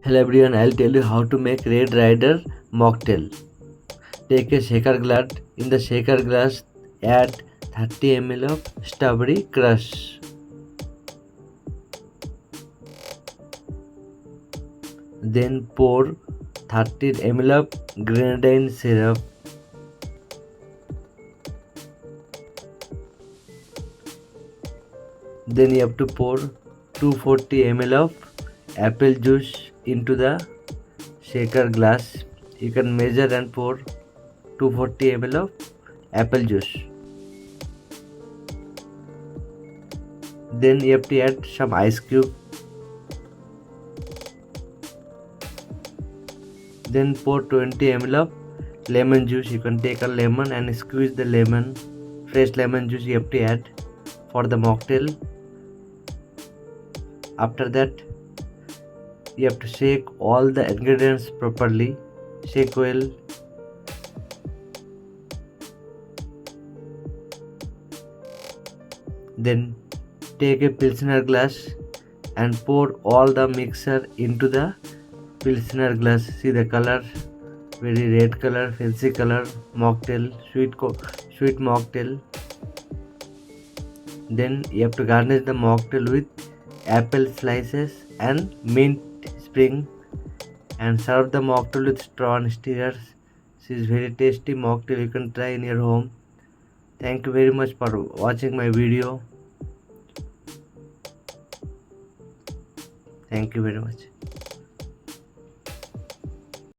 Hello everyone, I'll tell you how to make Red Rider mocktail. Take a shaker glass. In the shaker glass, add 30 ml of strawberry crush. Then pour 30 ml of grenadine syrup. Then you have to pour 240 ml of apple juice into the shaker glass. You can measure and pour 240 ml of apple juice. Then you have to add some ice cube. Then pour 20 ml of lemon juice. You can take a lemon and squeeze the lemon. Fresh lemon juice you have to add for the mocktail. After that, you have to shake all the ingredients properly. Shake well. Then take a Pilsner glass and pour all the mixture into the Pilsner glass. See the color, very red color, fancy color, mocktail, sweet mocktail. Then you have to garnish the mocktail with apple slices and mint spring and serve the mocktail with straw and stirrers. This is very tasty mocktail, you can try in your home. Thank you very much for watching my video. Thank you very much.